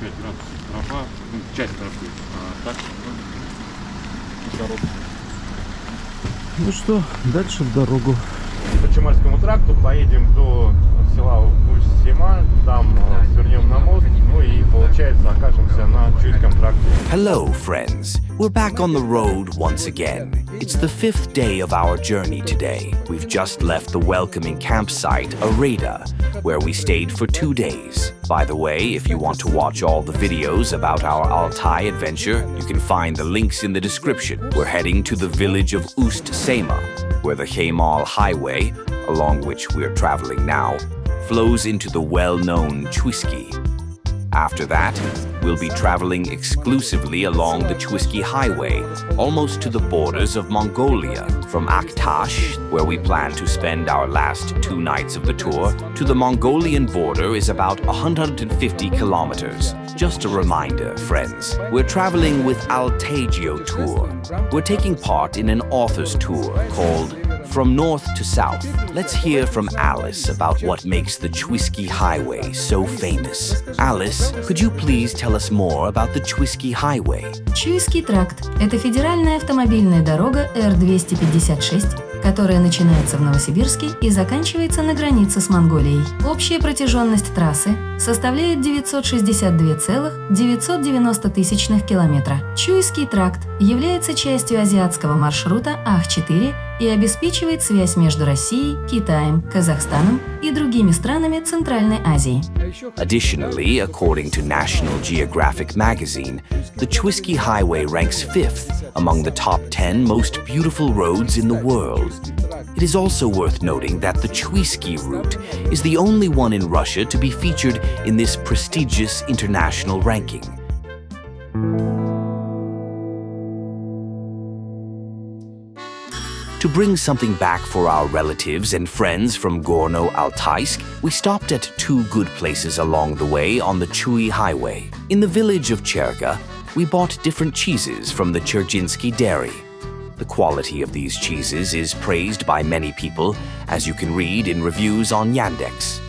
5 градусов тропа, ну, часть тропы, а так дорога. Ну что, дальше в дорогу. По Чемальскому тракту поедем до села Ust-Sema, там свернем на мост, ну и получается окажемся на Чуйском тракте. Hello, friends. We're back on the road once again. It's the 5th day of our journey today. We've just left the welcoming campsite, Areda, where we stayed for 2 days. By the way, if you want to watch all the videos about our Altay adventure, you can find the links in the description. We're heading to the village of Ust-Sema, where the Chemal Highway, along which we're traveling now, flows into the well-known Chuisky. After that, we'll be traveling exclusively along the Chuisky Highway, almost to the borders of Mongolia. From Aktash, where we plan to spend our last 2 nights of the tour, to the Mongolian border is about 150 kilometers. Just a reminder, friends, we're traveling with Altay Tour. We're taking part in an author's tour called From North to South. Let's hear from Alice about what makes the Chuisky Highway so famous. Alice, could you please tell us more about the Chuisky Highway? Chuisky тракт – это федеральная автомобильная дорога Р-256, которая начинается в Новосибирске и заканчивается на границе с Монголией. Общая протяженность трассы составляет 962,990 километра. Chuisky тракт является частью азиатского маршрута Ах-4 и обеспечивает связь между Россией, Китаем, Казахстаном и другими странами Центральной Азии. Additionally, according to National Geographic magazine, the Chuisky Highway ranks 5th among the top 10 most beautiful roads in the world. It is also worth noting that the Chuyskiy route is the only one in Russia to be featured in this prestigious international ranking. To bring something back for our relatives and friends from Gorno-Altaisk, we stopped at 2 good places along the way on the Chuy Highway. In the village of Cherga, we bought different cheeses from the Cherginsky dairy. The quality of these cheeses is praised by many people, as you can read in reviews on Yandex.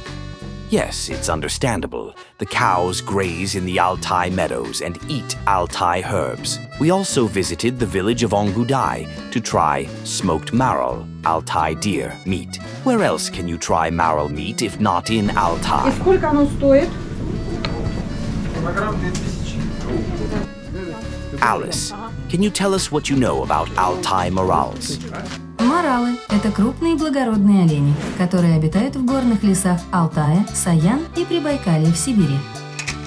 Yes, it's understandable. The cows graze in the Altay meadows and eat Altay herbs. We also visited the village of Ongudai to try smoked maral, Altay deer meat. Where else can you try maral meat if not in Altay? И сколько оно стоит? Alice, can you tell us what you know about Altay marals? Маралы – это крупные благородные олени, которые обитают в горных лесах Алтая, Саян и Прибайкалья в Сибири.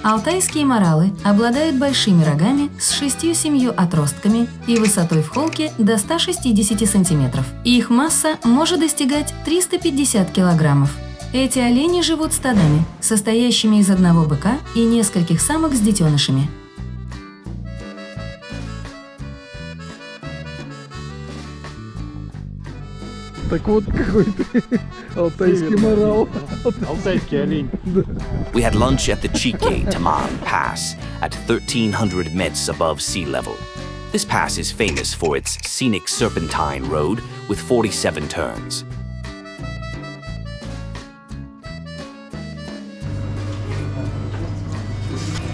Алтайские маралы обладают большими рогами с 6-7 отростками и высотой в холке до 160 сантиметров. Их масса может достигать 350 килограммов. Эти олени живут стадами, состоящими из одного быка и нескольких самок с детенышами. Так вот какой-то алтайский морал. Алтайский олень. We had lunch at the Chike-Taman pass at 1,300 meters above sea level. This pass is famous for its scenic serpentine road with 47 turns.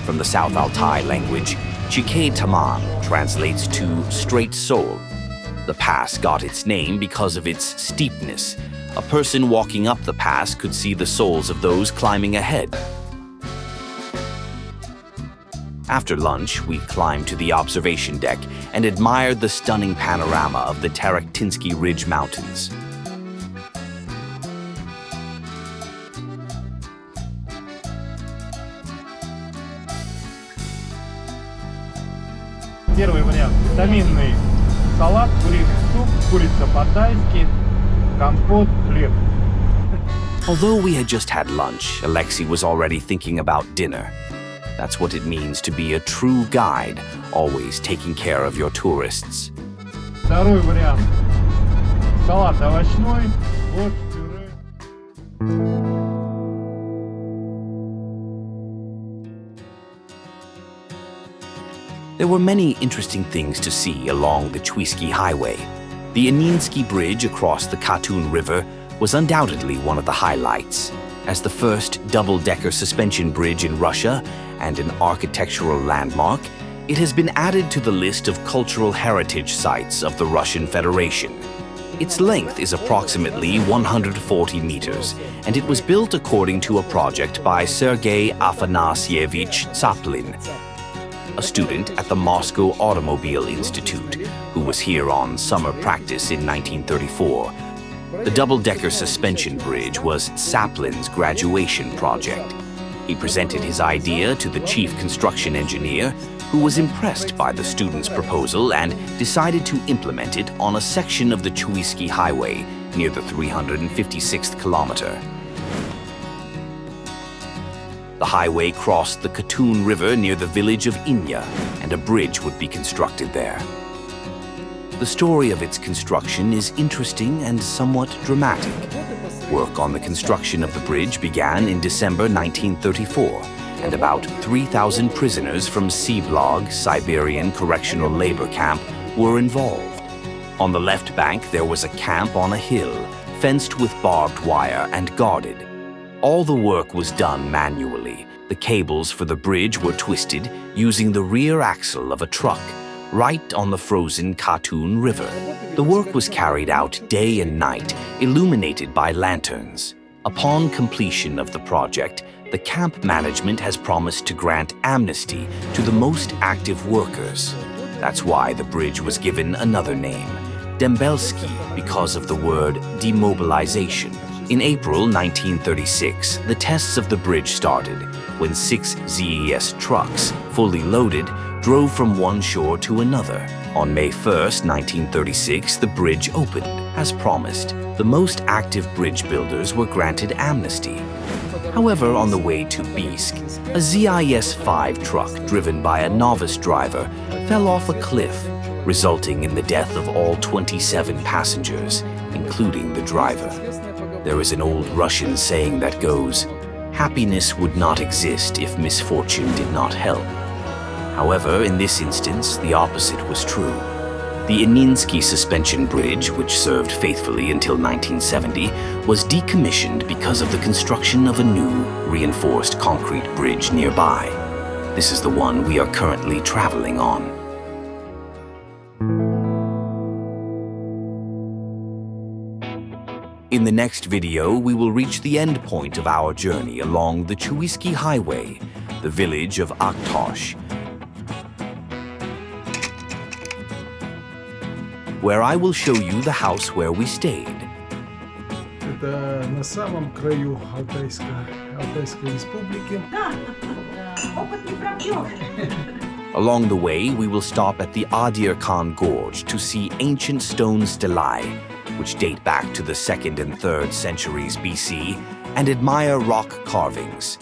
From the South Altai language, Chike-Taman translates to straight soul. The pass got its name because of its steepness. A person walking up the pass could see the souls of those climbing ahead. After lunch, we climbed to the observation deck and admired the stunning panorama of the Chike-Taman Ridge Mountains. Первый вариант – витаминный салат, куриный суп, курица по-тайски, компот, хлеб. Although we had just had lunch, Alexei was already thinking about dinner. That's what it means to be a true guide, always taking care of your tourists. Второй вариант – салат овощной, борщ, пюре. There were many interesting things to see along the Chuisky Highway. The Ininskiy bridge across the Katun River was undoubtedly one of the highlights. As the first double-decker suspension bridge in Russia and an architectural landmark, it has been added to the list of cultural heritage sites of the Russian Federation. Its length is approximately 140 meters, and it was built according to a project by Sergei Afanasyevich Tsaplin, a student at the Moscow Automobile Institute, who was here on summer practice in 1934. The double-decker suspension bridge was Tsaplin's graduation project. He presented his idea to the chief construction engineer, who was impressed by the student's proposal and decided to implement it on a section of the Chuisky Highway near the 356th kilometer. The highway crossed the Katun River near the village of Inya, and a bridge would be constructed there. The story of its construction is interesting and somewhat dramatic. Work on the construction of the bridge began in December 1934, and about 3,000 prisoners from Siblog, Siberian correctional labor camp, were involved. On the left bank, there was a camp on a hill, fenced with barbed wire and guarded. All the work was done manually. The cables for the bridge were twisted using the rear axle of a truck, right on the frozen Katun River. The work was carried out day and night, illuminated by lanterns. Upon completion of the project, the camp management has promised to grant amnesty to the most active workers. That's why the bridge was given another name, Dembelsky, because of the word demobilization. In April 1936, the tests of the bridge started when 6 ZES trucks, fully loaded, drove from one shore to another. On May 1st, 1936, the bridge opened. As promised, the most active bridge builders were granted amnesty. However, on the way to Bisk, a ZIS-5 truck driven by a novice driver fell off a cliff, resulting in the death of all 27 passengers, including the driver. There is an old Russian saying that goes, "Happiness would not exist if misfortune did not help." However, in this instance, the opposite was true. The Ininskiy suspension bridge, which served faithfully until 1970, was decommissioned because of the construction of a new, reinforced concrete bridge nearby. This is the one we are currently traveling on. In the next video, we will reach the end point of our journey along the Chuisky Highway, the village of Aktash, where I will show you the house where we stayed. Это на самом краю Алтайской республики. Along the way, we will stop at the Adir Khan Gorge to see ancient stone stelae, which date back to the 2nd and 3rd centuries BC, and admire rock carvings.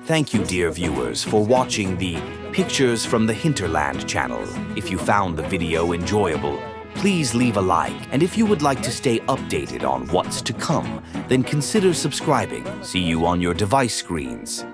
Thank you, dear viewers, for watching the Pictures from the Hinterland channel. If you found the video enjoyable, please leave a like, and if you would like to stay updated on what's to come, then consider subscribing. See you on your device screens.